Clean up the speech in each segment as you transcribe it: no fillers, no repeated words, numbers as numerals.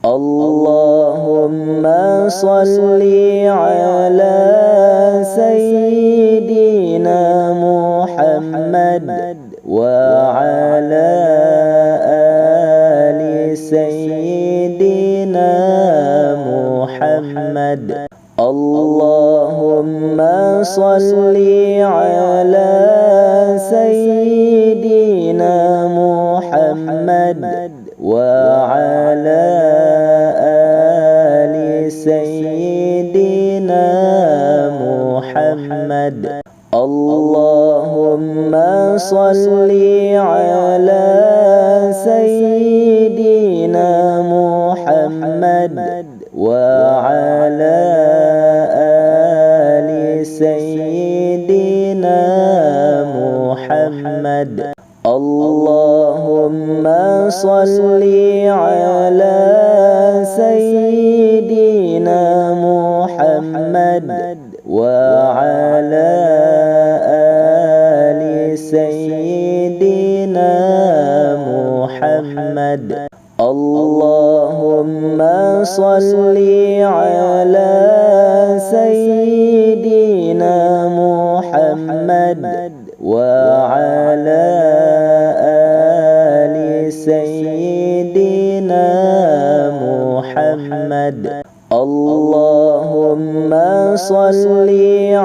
اللهم صل على سيدنا محمد وعلى آل سيدنا محمد. اللهم صل على سيدنا محمد وعلى آل سيدنا محمد. اللهم صل على سيدنا محمد وعلى آل سيدنا محمد. اللهم صل على سيدنا محمد وعلى آل سيدنا محمد. اللهم صل على سيدنا محمد وعلى آل سيدنا محمد. اللهم صل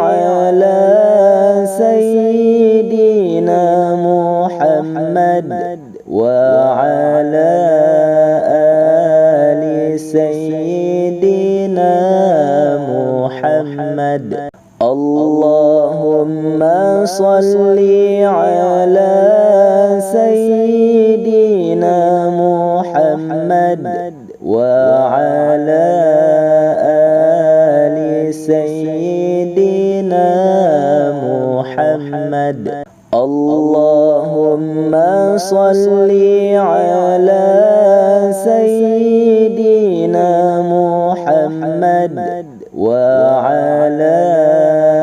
على سيدنا محمد وعلى آل سيدنا محمد. اللهم صل على سيدنا محمد وعلى آل سيدنا محمد. اللهم صل على سيدنا محمد وعلى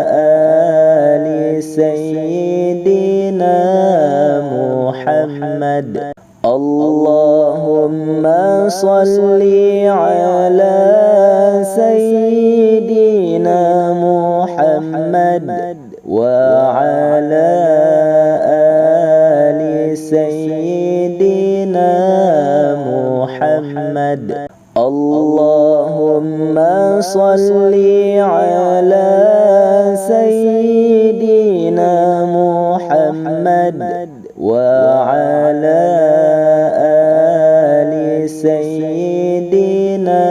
آل سيدنا محمد. اللهم صل على سيدنا محمد وعلى آل سيدنا محمد. اللهم صل على سيدنا محمد وعلى آل سيدنا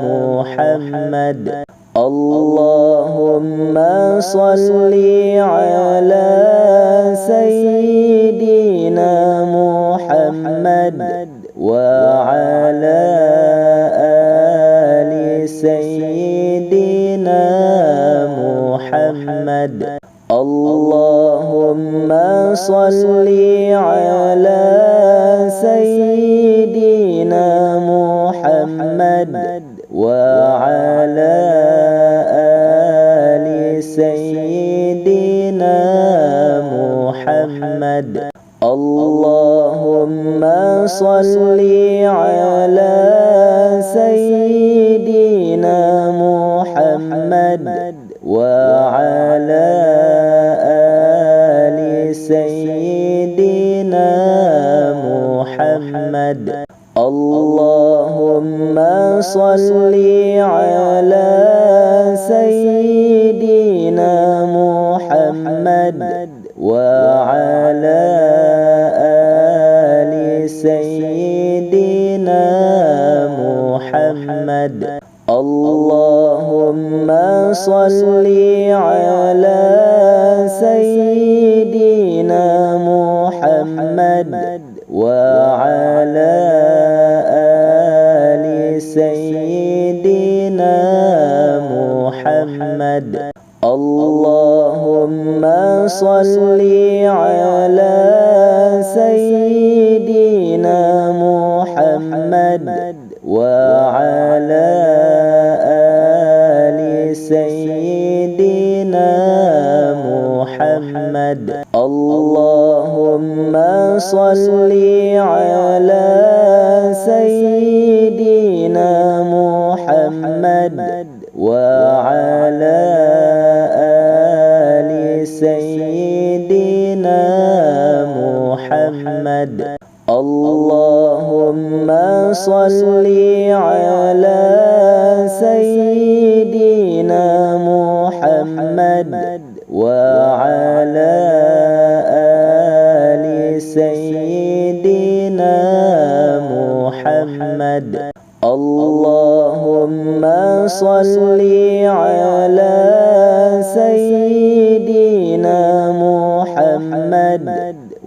محمد. اللهم صل على سيدنا محمد وعلى آل سيدنا محمد. اللهم صل على سيدنا محمد وعلى آل سيدنا محمد. اللهم صل على سيدنا محمد وعلى آل سيدنا محمد. اللهم صل على سيدنا محمد وعلى آل سيدنا محمد. اللهم صل على سيدنا محمد وعلى آل سيدنا محمد. اللهم صل على سيدنا محمد وعلى آل سيدنا محمد. اللهم صل على سيدنا وعلى آل سيدنا محمد. اللهم صل على سيدنا محمد وعلى آل سيدنا محمد. اللهم صل على سيدنا محمد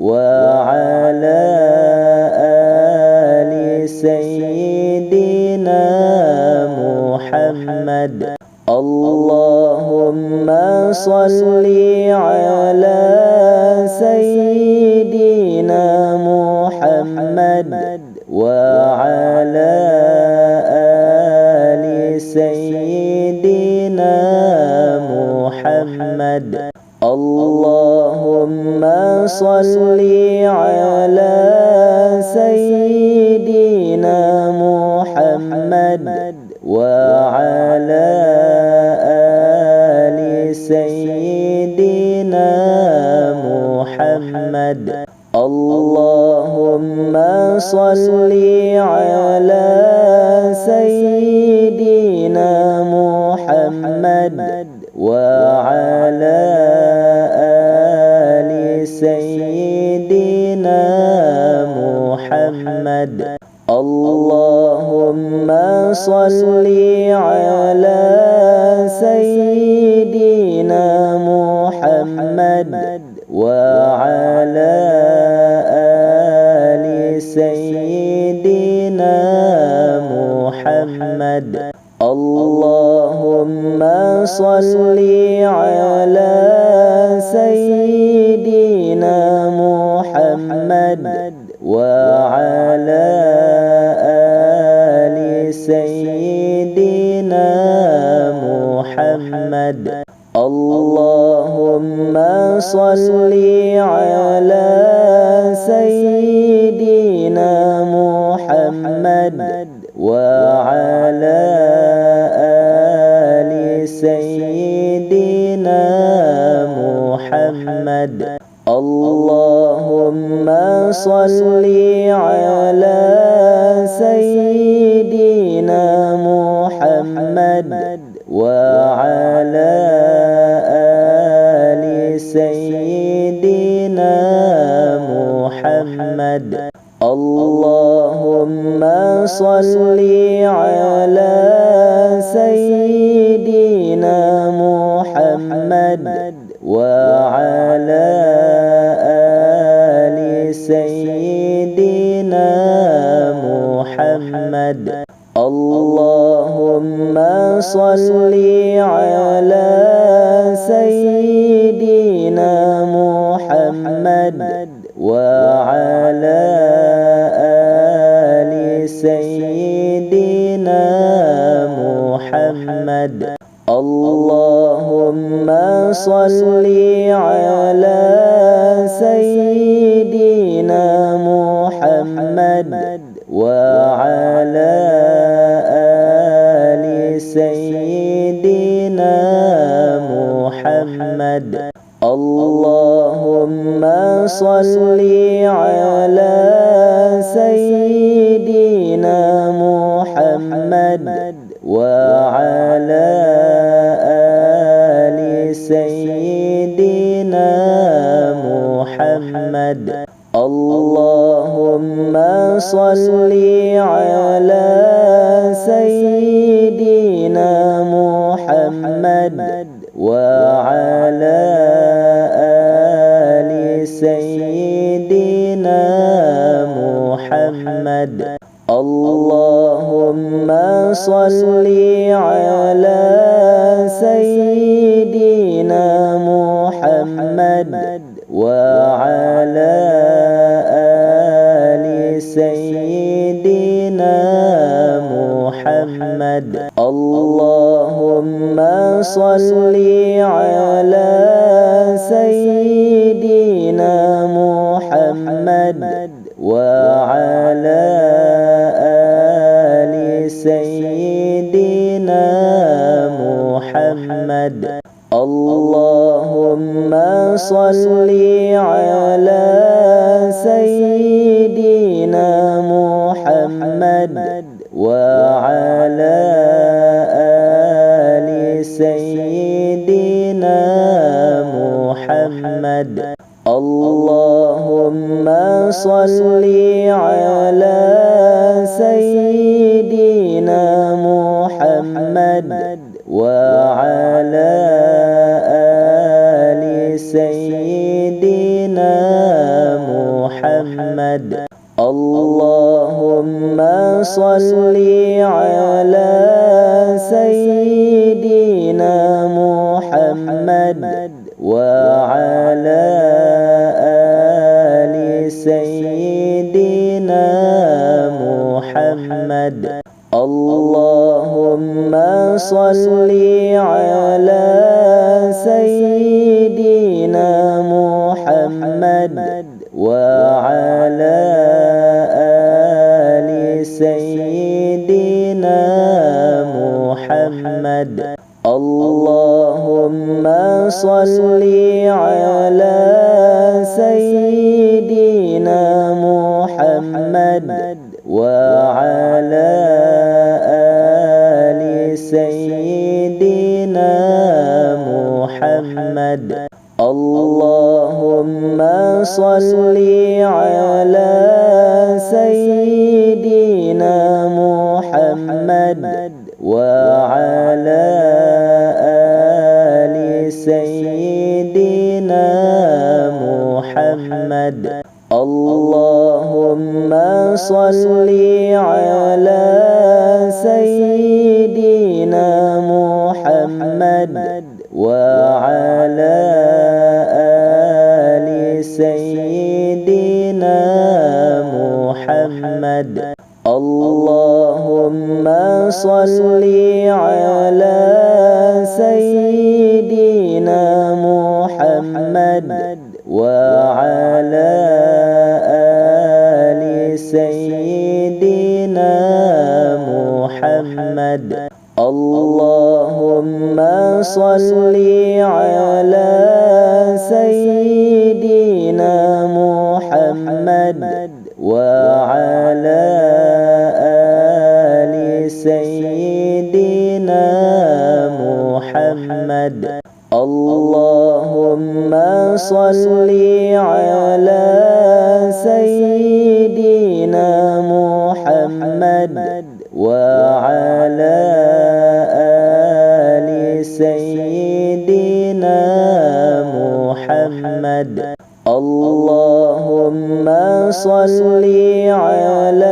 وعلى آل سيدنا محمد. اللهم صل على سيدنا محمد وعلى آل سيدنا محمد. اللهم صل على سيدنا محمد وعلى آل سيدنا محمد. اللهم صل على سيدنا محمد وعلى آل سيدنا محمد. اللهم صل على سيدنا محمد وعلى آل سيدنا محمد. اللهم صل على سيدنا محمد وعلى آل سيدنا محمد. اللهم صل على سيدنا محمد وعلى آل سيدنا محمد. اللهم صل على سيدنا محمد وعلى آل سيدنا محمد. اللهم صل على سيدنا محمد وعلى آل سيدنا محمد. اللهم صل على سيدنا محمد وعلى آل سيدنا محمد. اللهم صل على سيدنا محمد وعلى آل سيدنا محمد. اللهم صل على سيدنا محمد وعلى آل سيدنا محمد. اللهم صل على سيدنا محمد وعلى آل سيدنا محمد. اللهم صل على سيدنا محمد وعلى آل سيدنا محمد. اللهم صل على سيدنا محمد وعلى آل سيدنا محمد. محمد. اللهم صل على سيدنا محمد وعلى آل سيدنا محمد. اللهم صل على سيدنا محمد وعلى آل سيدنا محمد. اللهم صل على سيدنا محمد وعلى آل سيدنا محمد. اللهم صل على سيدنا محمد وعلى آل سيدنا محمد. اللهم صل على سيدنا محمد وعلى آل سيدنا محمد. اللهم صل على سيدنا محمد وعلى آل سيدنا محمد. اللهم صل على سيدنا محمد وعلى آل سيدنا محمد. اللهم صل على سيدنا محمد وعلى آل سيدنا محمد. اللهم صل على سيدنا محمد وعلى آل سيدنا محمد. اللهم صل على سيدنا محمد وعلى آل سيدنا محمد. اللهم صل على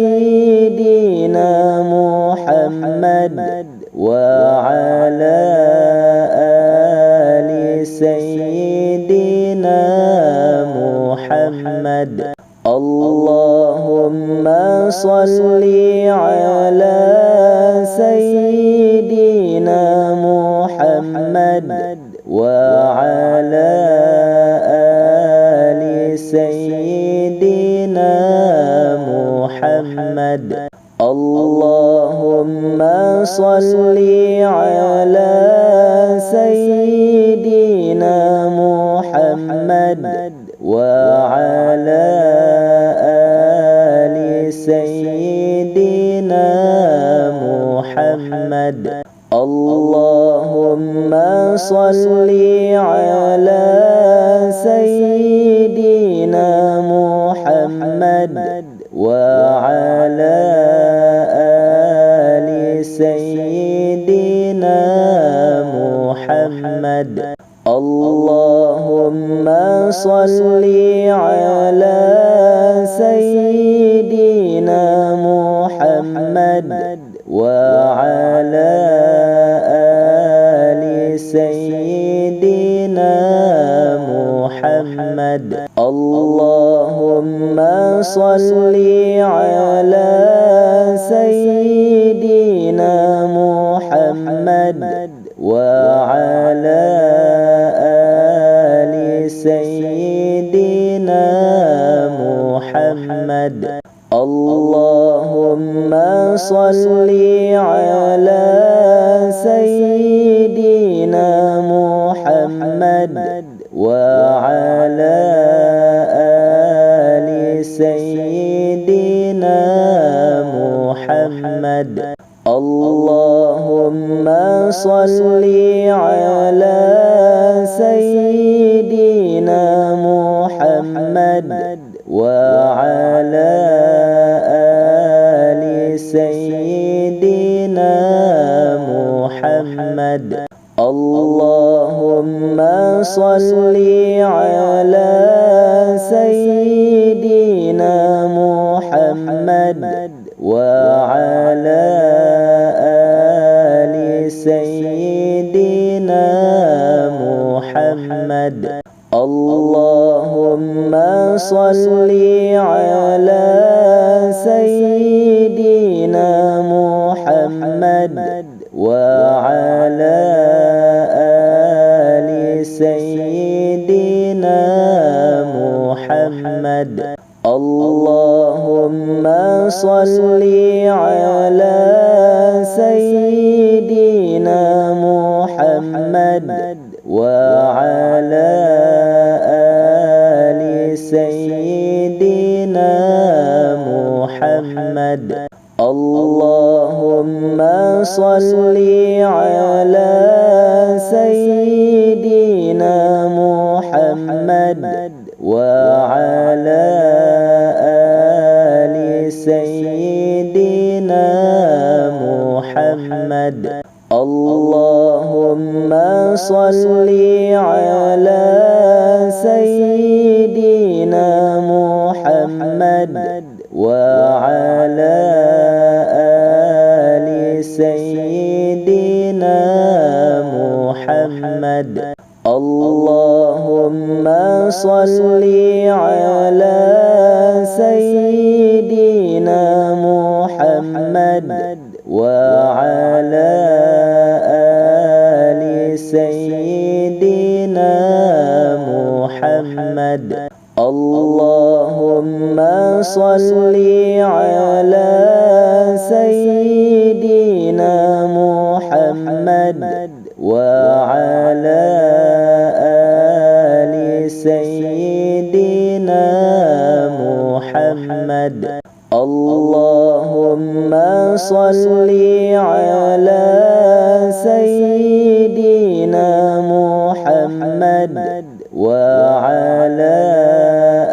سيدنا محمد وعلى آل سيدنا محمد. اللهم صل على سيدنا محمد وعلى آل سيدنا محمد. اللهم صل على سيدنا محمد وعلى آل سيدنا محمد. اللهم صل على سيدنا محمد وعلى آل سيدنا محمد. اللهم صل على سيدنا محمد وعلى آل سيدنا محمد. اللهم صل على سيدنا محمد وعلى آل سيدنا محمد. اللهم صل على سيدنا محمد وعلى آل سيدنا محمد. اللهم صل على سيدنا محمد وعلى آل سيدنا محمد. اللهم صل على سيدنا محمد وعلى آل سيدنا محمد. اللهم صل على سيدنا محمد وعلى آل سيدنا محمد. اللهم صل على سيدنا محمد وعلى آل سيدنا محمد. اللهم صل على سيدنا محمد وعلى آل سيدنا محمد. اللهم صل على سيدنا محمد وعلى آل سيدنا محمد. اللهم صل على سيدنا محمد وعلى آل سيدنا محمد. اللهم صل على سيدنا محمد وعلى آل سيدنا محمد. اللهم صل على سيدنا محمد وعلى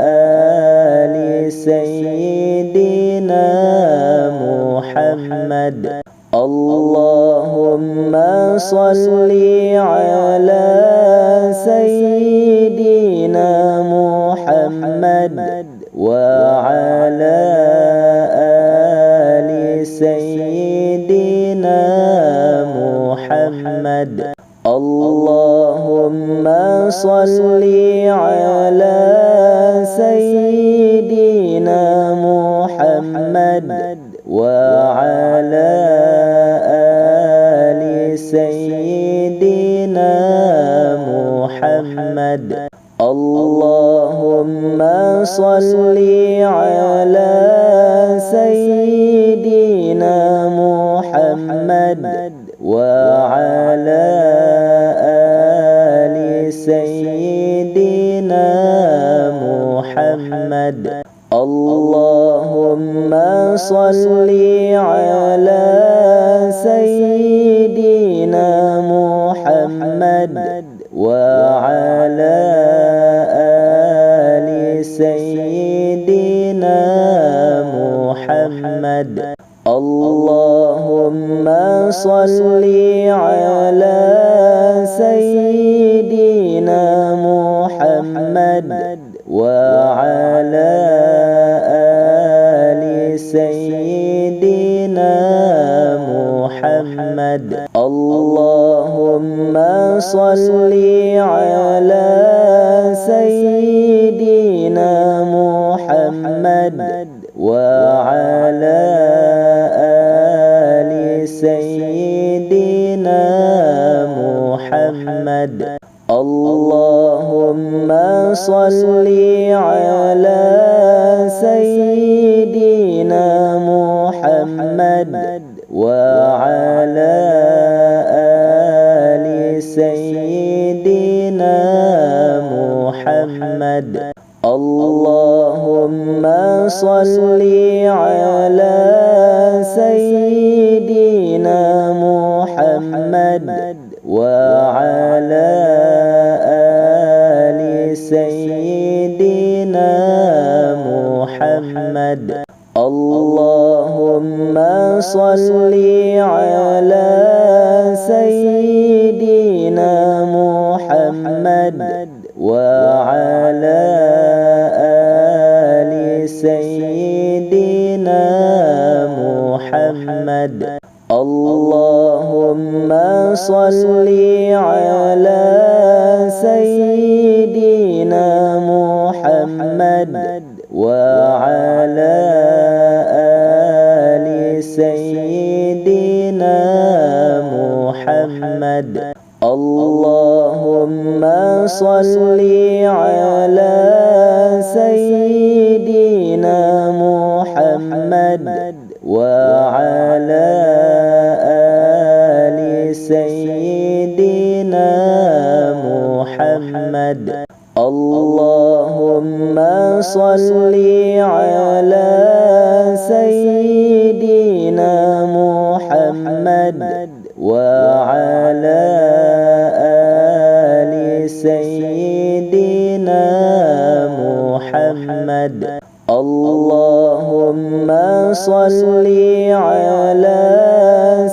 آل سيدنا محمد. اللهم صل على سيدنا محمد وعلى آل سيدنا محمد. اللهم صل على سيدنا محمد وعلى آل سيدنا محمد. اللهم صل على سيدنا محمد وعلى آل سيدنا محمد. اللهم صل على سيدنا محمد وعلى آل سيدنا محمد. اللهم صل على سيدنا محمد وعلى آل سيدنا محمد. اللهم صل على سيدنا محمد وعلى آل سيدنا محمد. اللهم صل على سيدنا صل على سيدنا محمد وعلى آل سيدنا محمد. اللهم صل على سيدنا محمد وعلى آل سيدنا محمد. اللهم صل على سيدنا محمد وعلى آل سيدنا محمد. اللهم صل على سيدنا محمد وعلى آل سيدنا محمد. اللهم صل على سيدنا محمد وعلى آل سيدنا محمد. اللهم صل على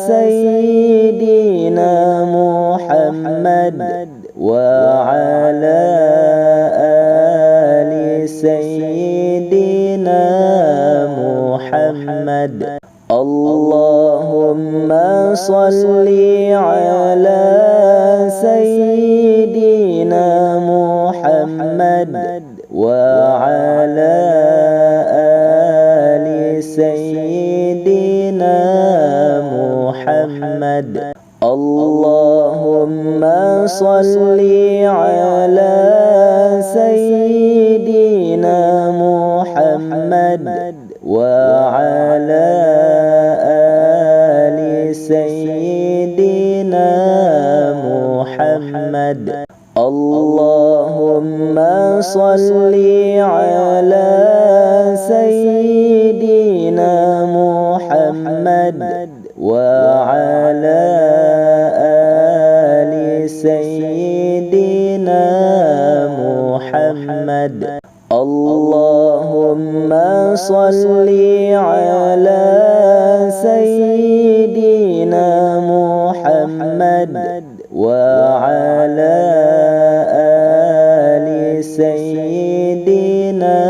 سيدنا محمد وعلى آل سيدنا محمد. اللهم صل على سيدنا محمد وعلى آل سيدنا محمد. اللهم صل على سيدنا محمد وعلى آل سيدنا محمد. اللهم صل على سيدنا محمد وعلى آل سيدنا محمد. اللهم صل على سيدنا محمد وعلى آل سيدنا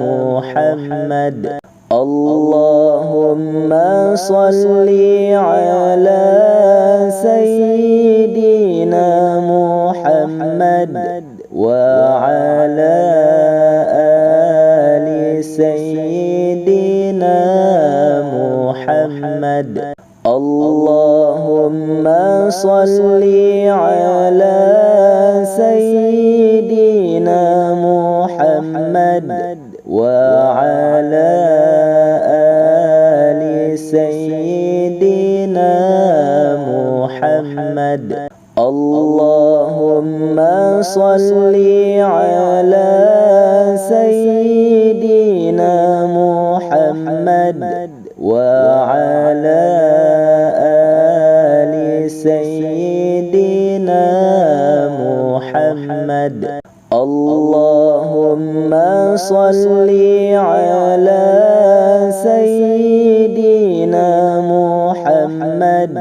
محمد. اللهم صل على سيدنا محمد وعلى آل سيدنا محمد. اللهم صل على سيدنا محمد وعلى آل سيدنا محمد. اللهم صل على سيدنا محمد وعلى آل سيدنا محمد. اللهم صل على سيدنا محمد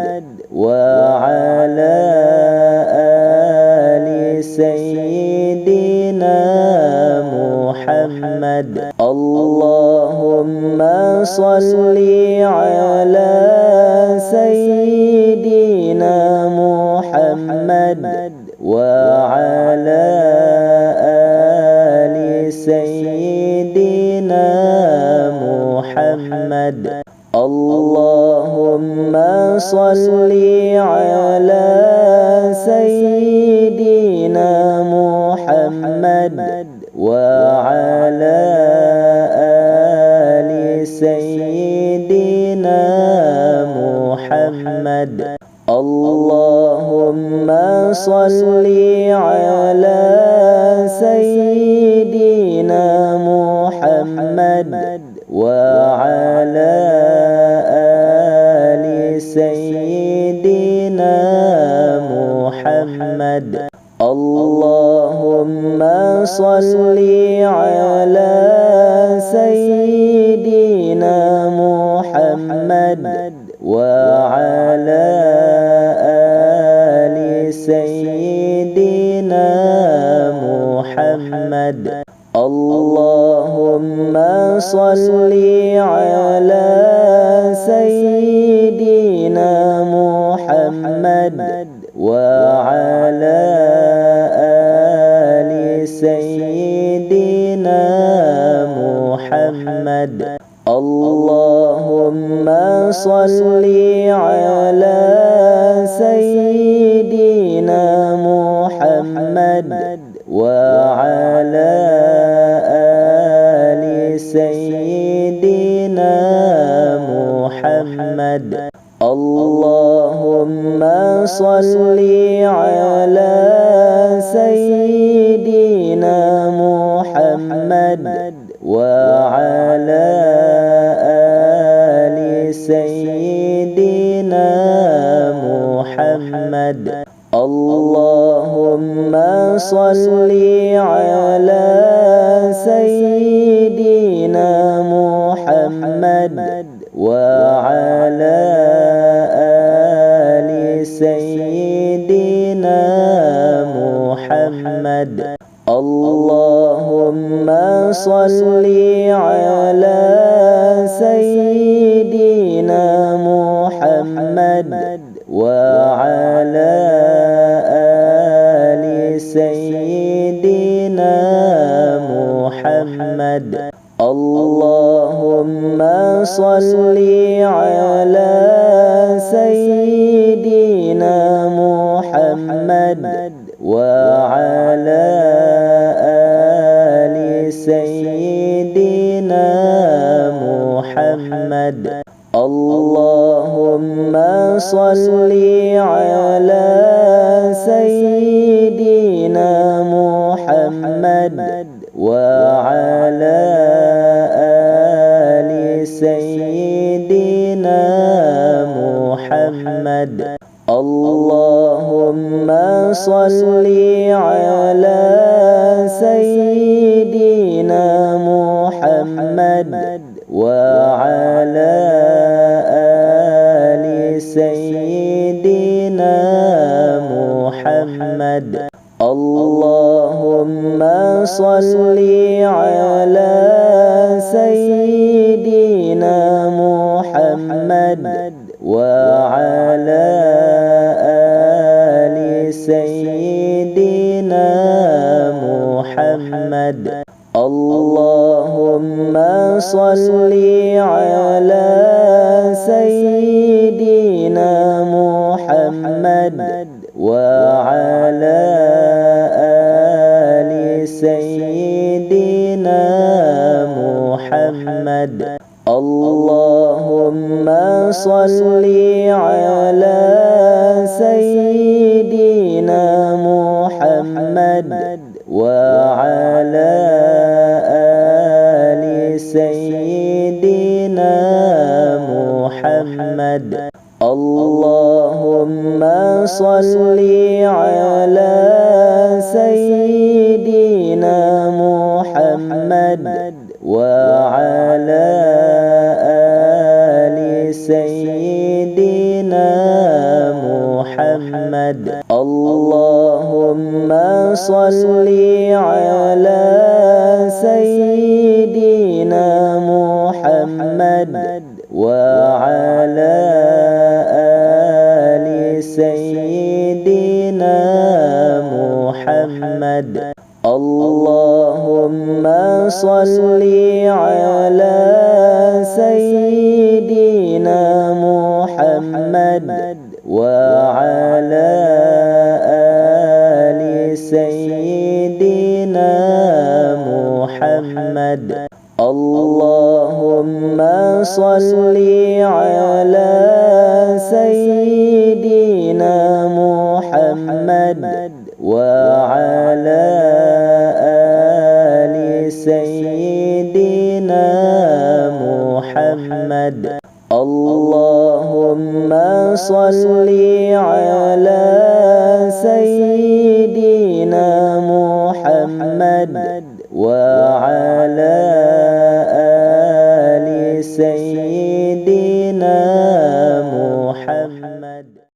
وعلى آل سيدنا محمد. اللهم صل على سيدنا محمد وعلى آل سيدنا محمد. اللهم صل على سيدنا محمد وعلى آل سيدنا محمد. اللهم صل على سيدنا محمد محمد وعلى آل سيدنا محمد. اللهم صل على سيدنا محمد وعلى آل سيدنا محمد. اللهم صل على سيدنا محمد وعلى آل سيدنا محمد. اللهم صل على سيدنا محمد وعلى آل سيدنا محمد. اللهم صل على سيدنا محمد وعلى آل سيدنا محمد. اللهم صل على سيدنا محمد وعلى آل سيدنا محمد. اللهم صل على سيدنا محمد وعلى آل سيدنا محمد. اللهم صل على سيدنا محمد وعلى آل سيدنا محمد. اللهم صل على سيدنا محمد وعلى آل سيدنا محمد. اللهم صل على سيدنا محمد وعلى آل سيدنا محمد. اللهم صل على سيدنا محمد وعلى آل سيدنا محمد. اللهم صل على سيدنا محمد وعلى آل سيدنا محمد. اللهم صل على سيدنا محمد وعلى آل سيدنا محمد. اللهم صل على سيدنا محمد وعلى آل سيدنا محمد. اللهم صل على سيدنا محمد وعلى آل سيدنا محمد. اللهم صل على سيدنا محمد وعلى آل سيدنا محمد. اللهم صل على سيدنا محمد وعلى آل سيدنا اللهم صل على سيدنا محمد وعلى آل سيدنا